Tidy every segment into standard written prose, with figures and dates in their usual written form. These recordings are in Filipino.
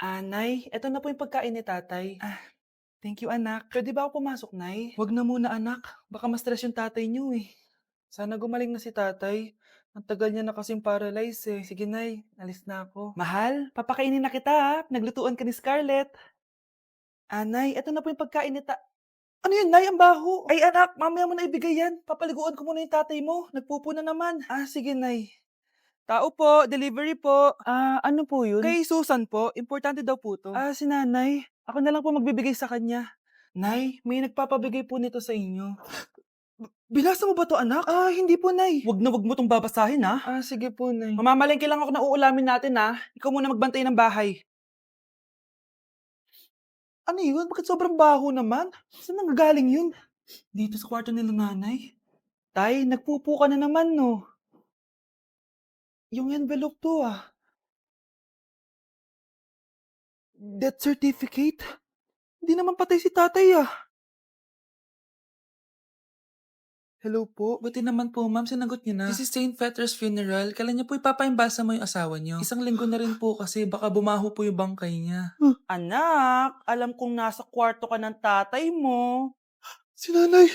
Nay, eto na po yung pagkain ni tatay. Thank you anak. Puwede ba ako pumasok, Nay? Wag na muna anak, baka ma-stress yung tatay niyo, eh. Sana gumaling na si tatay. Ang tagal niya na kasing paralyze, eh. Sige Nay, alis na ako. Mahal, papakainin na kita, naglutuan ka ni Scarlett. Nay, eto na po yung pagkain ni ano yun, Nay, ang baho? Ay anak, mamaya mo na ibigay yan. Papaliguan ko muna yung tatay mo. Nagpupo na naman. Sige Nay. Tao po, delivery po. Ano po yun? Kay Susan po, importante daw po 'to. Si nanay. Ako na lang po magbibigay sa kanya. Nay, may nagpapabigay po nito sa inyo. Binasa mo ba 'to anak? Hindi po nay. Wag mo 'tong babasahin sige po nay. Mamamalengke lang ako ng uulamin natin Ikaw muna magbantay ng bahay. Ano yun? Bakit sobrang baho naman? Saan nanggagaling yun? Dito sa kwarto nila nanay. Tay, nagpupo ka na naman 'no? Yung envelope 'to Death certificate? Hindi naman patay si tatay. Hello po. Buti naman po, ma'am, sinagot niyo na. This is Saint Peter's Funeral. Kailan niyo po ipapaimbasa mo yung asawa niyo? Isang linggo na rin po kasi baka bumaho po yung bangkay niya. Anak, alam kong nasa kwarto ka ng tatay mo. Si nanay.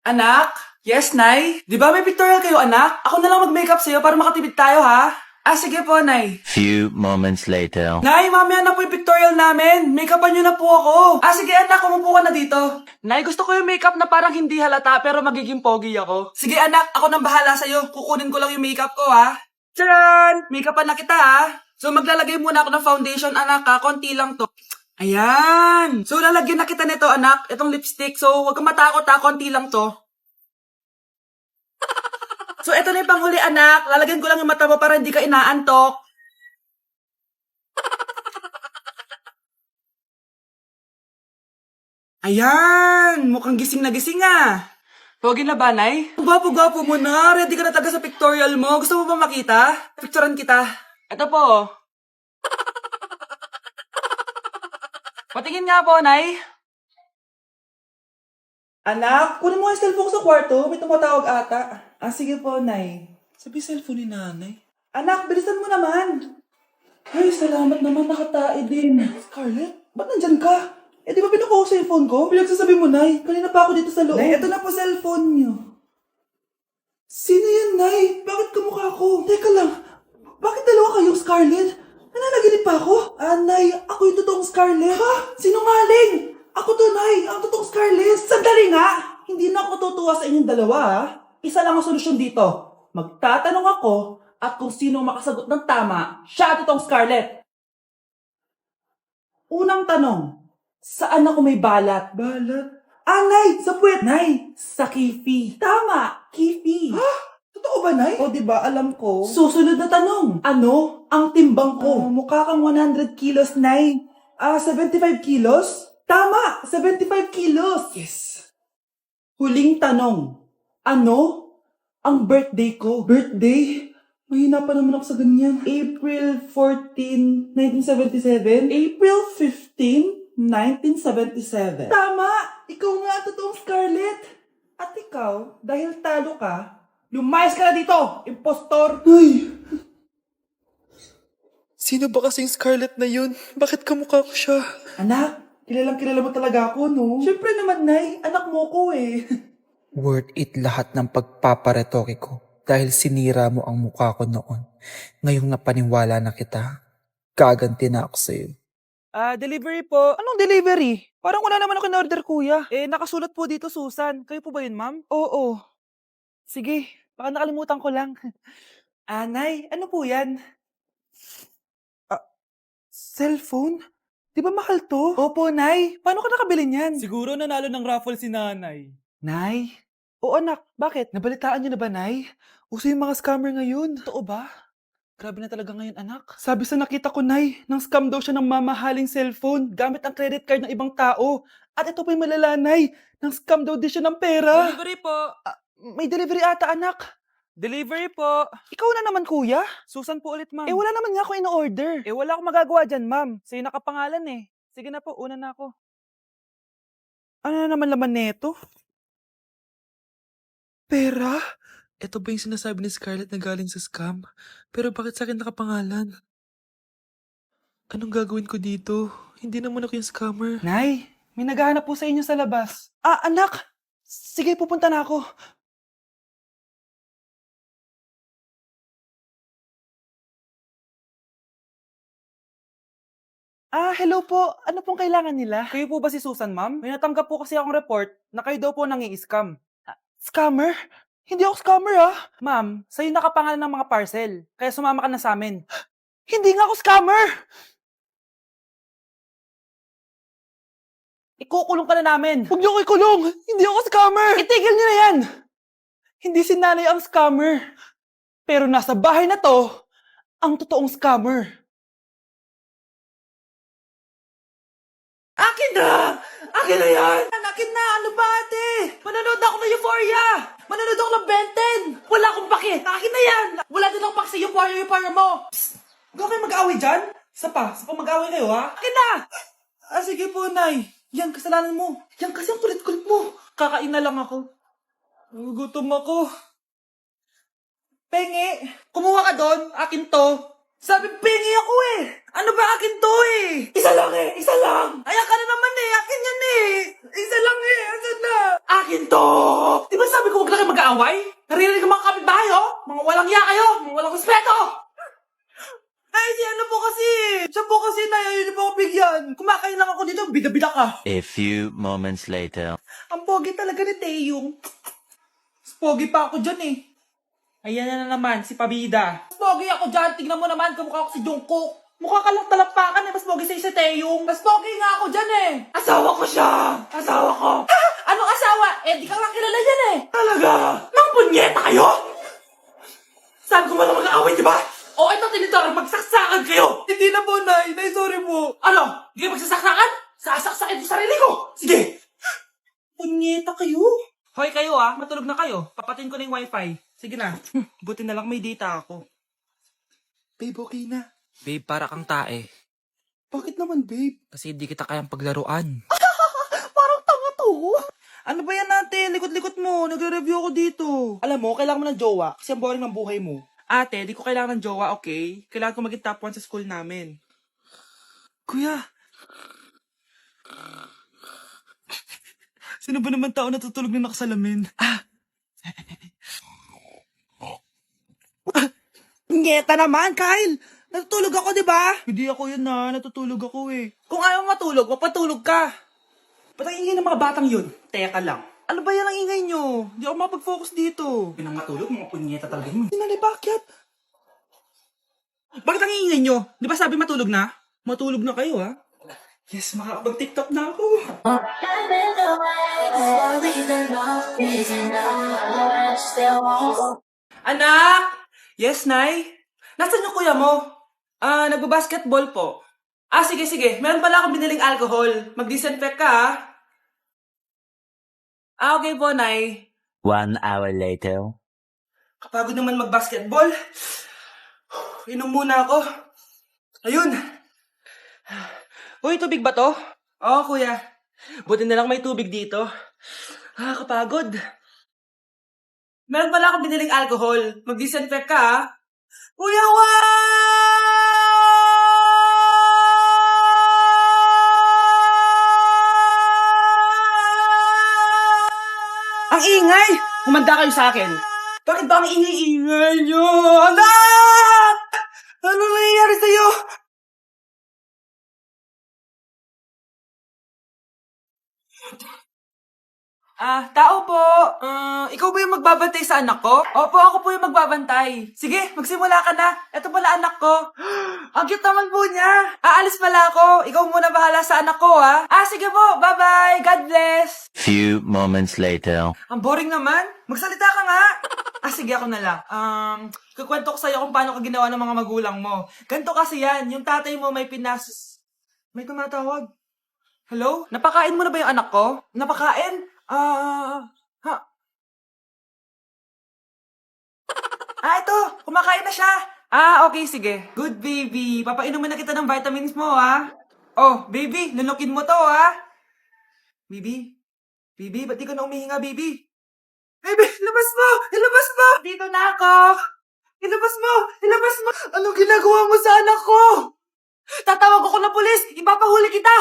Anak? Yes, Nay? Di ba may pictorial kayo, anak? Ako na lang mag-makeup sa'yo para makatipid tayo, ha? Sige po, Nay. Few moments later. Nay, mamaya na po yung pictorial namin. Make-upan niyo na po ako. Sige anak, umupo ka na dito. Nay, gusto ko yung makeup na parang hindi halata pero magiging pogi ako. Sige anak, ako nang bahala sa'yo. Kukunin ko lang yung makeup ko Charan! Make-upan na kita So maglalagay muna ako ng foundation anak konti lang to. Ayan! So lalagyan na kita nito anak, itong lipstick. So wag kang matakot konti lang to. So eto na yung panghuli anak, lalagyan ko lang yung mata mo para hindi ka inaantok. Ayan! Mukhang gising na gising Pogi na ba, Nay? Gwapo-gwapo mo na. Ready ka na talaga sa pictorial mo. Gusto mo ba makita? Picturean kita. Ito po. Patingin nga po, Nay. Anak, kunin mo yung cellphone ko sa kwarto. May tumatawag ata. Sige po, Nay. Sabi cellphone ni Nanay. Anak, bilisan mo naman. Ay, salamat naman. Nakatae din. Scarlett, ba't nandyan ka? Di ba pinukuha ko sa cellphone ko? Pinagsasabi mo, Nay. Kanina pa ako dito sa loob. Nay, eto na po cellphone niyo. Sino yan, Nay? Bakit kamukha ko? Teka lang. Bakit dalawa kayong Scarlett? Nananaginip pa ako? Nay, ako yung totoong Scarlett. Sinungaling! Ako to, Nay. Ang totoong Scarlett. Sandali nga! Hindi na ako tutuwa sa inyong dalawa, Isa lang ang solusyon dito. Magtatanong ako at kung sino makasagot ng tama, siya ang totoong Scarlett. Unang tanong, saan ako may balat? Balat? Nay! Sa puwet! Nay! Sa kifi. Tama! Kifi. Totoo ba, Nay? Diba? Alam ko. Susunod na tanong. Ano ang timbang ko? Mukha kang 100 kilos, Nay. 75 kilos? Tama! 75 kilos! Yes. Huling tanong. Ano ang birthday ko? Birthday? Mahina pa naman ako sa ganyan. April 14, 1977? April 15, 1977. Tama! Ikaw nga ang totoong Scarlett. At ikaw, dahil talo ka, lumayas ka na dito, impostor! Ay! Sino ba kasing Scarlett na yun? Bakit kamukha ko siya? Anak, kilala mo talaga ako, no? Siyempre naman, Nay. Anak mo ko Worth it lahat ng pagpaparetoke ko dahil sinira mo ang mukha ko noon. Ngayong napaniwala na kita, gaganti na ako sa'yo. Delivery po. Anong delivery? Parang wala naman ako in-order, kuya. Nakasulat po dito, Susan. Kayo po ba yun, ma'am? Oo. Sige, baka nakalimutan ko lang. Nay, ano po yan? Cellphone? Di ba mahal to? Opo, Nay. Paano ka nakabili niyan? Siguro nanalo ng raffle si Nanay. Nay? Oo, anak. Bakit? Nabalitaan niyo na ba, Nay? Uso yung mga scammer ngayon. Totoo ba? Grabe na talaga ngayon, anak. Sabi sa nakita ko, Nay, nang scam daw siya ng mamahaling cellphone gamit ang credit card ng ibang tao. At ito pa yung malala, Nay. Nang scam daw din siya ng pera. Delivery po. May delivery ata, anak. Delivery po. Ikaw na naman, kuya. Susan po ulit, ma'am. Wala naman nga ako in-order. Wala akong magagawa dyan, ma'am. Sa'yo nakapangalan Sige na po, una na ako. Ano na naman laman neto? Pera? Ito ba yung sinasabi ni Scarlett na galing sa scam? Pero bakit sa akin nakapangalan? Anong gagawin ko dito? Hindi naman ako yung scammer. Nay, may naghahanap po sa inyo sa labas. Ah, anak! Sige, pupunta na ako. Ah, hello po. Ano pong kailangan nila? Kayo po ba si Susan, ma'am? May natanggap po kasi akong report na kayo daw po nangi-scam. Scammer? Hindi ako scammer, ah. Ma'am, sa'yo nakapangalan ng mga parcel. Kaya sumama ka na sa amin. Hindi nga ako scammer! Ikukulong ka na namin. Huwag niyo ko ikulong! Hindi ako scammer! Itigil niyo na yan! Hindi si nanay ang scammer. Pero nasa bahay na to, ang totoong scammer. Akin na! Akin na yan! Akin na! Ano ba, ate? Manonood ako ng Euphoria! Manonood ako ng Ben 10! Wala akong pake! Akin na yan! Wala din akong pake sa Euphoria mo! Psst! Huwag kayo mag-away dyan? Isa pa mag-away kayo, ha? Akin na! Ah, sige po, Nay. Yan, kasalanan mo. Yan kasi ang kulit-kulit mo. Kakain na lang ako. Gutom ako. Pengi! Kumuha ka doon! Akin to! Sabi, pengi ako eh! Ano ba akin to eh? Isa lang eh! Isa lang! Ayan ka na naman eh! Akin yan eh! Isa lang eh! Asan na? Akin to! Di ba sabi ko huwag lang kayo mag-aaway? Naririnig ang mga kapitbahay oh! Mga walang iya kayo! Mga walang respeto! Ay, si ano po kasi? Siya po kasi na yun po ako bigyan. Kumakain lang ako dito, bida-bida ka. A few moments later. Ang pogi talaga ni Taeyong. Mas pogi pa ako dyan eh. Ayan na naman, si Pabida. Mas pogi ako dyan, tignan mo naman, kamukha ako si Jungkook. Mukha ka lang talampakan eh, mas pogi sa'yo si Taeyong. Mas pogi nga ako dyan eh. Asawa ko siya! Asawa ko! Ah! Anong asawa? Eh, di ka nga kilala yan eh. Talaga? Mga punyeta kayo? Saan ko man lang mag-aaway, di ba? O, ito tinitor, magsaksakan kayo! Hindi na po, Nay. Nay, sorry po. Ano? Hindi ka magsasaksakan? Sasaksakin ko sarili ko! Sige! Punyeta kayo? Hoy kayo matulog na kayo. Papatin ko na yung wifi. Sige na. Buti na lang may data ako. Babe, okay na. Babe, para kang tae. Bakit naman, babe? Kasi hindi kita kayang paglaruan. Parang tanga to. Ano ba yan natin? Likot-likot mo. Nagre-review ako dito. Alam mo, kailangan mo ng jowa kasi ang boring ng buhay mo. Ate, di ko kailangan ng jowa, okay? Kailangan ko maging top 1 sa school namin. Kuya! Sino ba naman tao natutulog na nakasalamin? Ngeta naman, Kyle! Natutulog ako, di ba? Hindi ako yun natutulog ako eh. Kung ayaw matulog, mapatulog ka. Ba't ang ingay ng mga batang yun? Teka lang. Ano ba yan ang ingay nyo? Hindi ako mapag-focus dito. Pinang matulog, mga punyeta talaga yun. Sinali, bakit? Bakit ang ingay nyo? Di ba sabi matulog na? Matulog na kayo, ha? Yes, makakapag-tiktok na ako. Anak! Yes, Nay? Nasaan yung kuya mo? Nagbabasketball po. Sige. Meron pala akong biniling alcohol. Mag-disinfect ka, ha? Okay po, Nay. 1 hour later. Kapagod naman mag-basketball. Inom muna ako. Ayun. Uy, tubig ba to? Oo, kuya. Buti na lang may tubig dito. Kapagod. Meron pala akong biniling alcohol. Mag-disinfect ka, ha? Kuya, ang ingay! Humanda kayo sa akin. Bakit ba ang ingay-ingay nyo? Anak! Ano nangyayari sa'yo? Tao po. Ikaw ba yung magbabantay sa anak ko? Opo, ako po yung magbabantay. Sige, magsimula ka na. Ito pala anak ko. Ang cute naman po niya. Aalis pala ako. Ikaw muna bahala sa anak ko, ha? Sige po. Bye-bye. God bless. Few moments later. Ang boring naman. Magsalita ka nga. Sige, ako na lang. Kukwento ko sa'yo kung paano ka ginawa ng mga magulang mo. Ganito kasi yan. Yung tatay mo may May tumatawag. Hello? Napakain mo na ba yung anak ko? Napakain? Ito. Kumakain na siya. Okay, sige. Good, baby. Papainumin na kita ng vitamins mo, ha? Oh, baby. Lunukin mo to, ha? Baby? Baby, ba't di ka na umihinga, baby? Baby, ilabas mo! Ilabas mo! Dito na ako! Ilabas mo! Ilabas mo! Anong ginagawa mo sa anak ko? Tatawag ko pulis! Ipapahuli kita!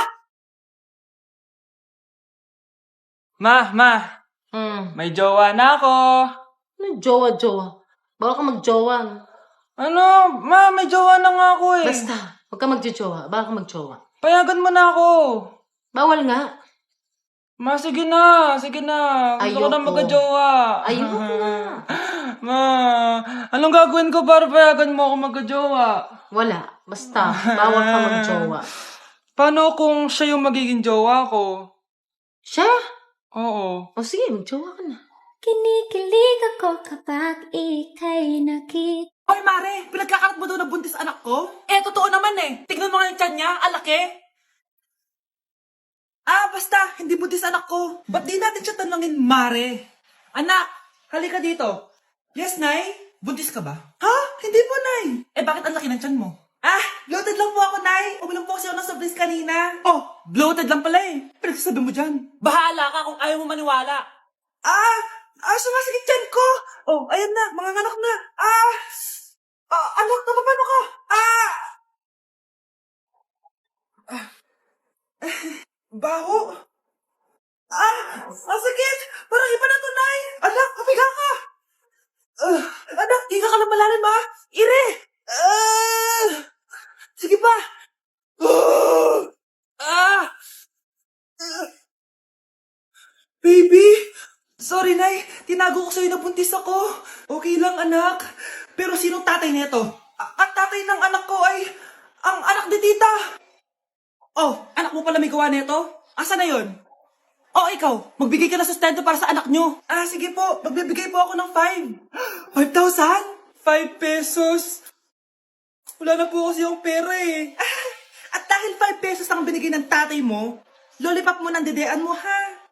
Ma, may jowa na ako. Ano jowa-jowa? Bawal ka magjowa. Ano? Ma, may jowa na nga ako eh. Basta, huwag ka magjowa. Bawal ka magjowa. Payagan mo na ako. Bawal nga. Ma, sige na. Gusto ko na Ayoko. magka-jowa. Ayoko na. Ma, anong gagawin ko para payagan mo ako magka-jowa? Wala. Basta, bawal ka magjowa. Paano kung siya yung magiging jowa ko? Siya? Oo. O sige, magjowa ka na. Kinikilig ako kapag ika'y nakita. Hoy, Mare! Pinagkakarat mo daw na buntis anak ko? Eh, totoo naman eh. Tignan mo nga yung tiyan niya, alaki. Basta, hindi buntis anak ko. Ba't di natin siya tanungin, Mare? Anak, halika dito. Yes, Nay? Buntis ka ba? Ha? Hindi po, Nay. Eh, bakit ang laki ng tiyan mo? Bloated lang po ako, Nay. Uminom po kasi ako ng soft drinks kanina. Oh, bloated lang pala eh. Pinagsasabi mo dyan. Bahala ka kung ayaw mo maniwala. Sumasakit tiyan ko. Oh, ayan na, mga anak na. Anak, napapano ka? Baho. Sakit. Parang iba na to, Nay. Anak, pabiga ka. Anak, higa ka lang malalim, ha? Ire. Sige pa. Baby. Sorry, Nay. Tinago ko sa'yo na buntis ako. Okay lang, anak. Pero sinong tatay nito? Ang tatay ng anak ko ay ang anak ni tita. Oh, anak mo pala may gawa nito? Asa na yon? Oh, ikaw, magbigay ka na sustento para sa anak nyo. Sige po. Magbibigay po ako ng 5. 5,000? 5 pesos? Wala na po kasi yung pera eh. At dahil 5 pesos ang binigay ng tatay mo, lollipop mo ng dedean mo, ha?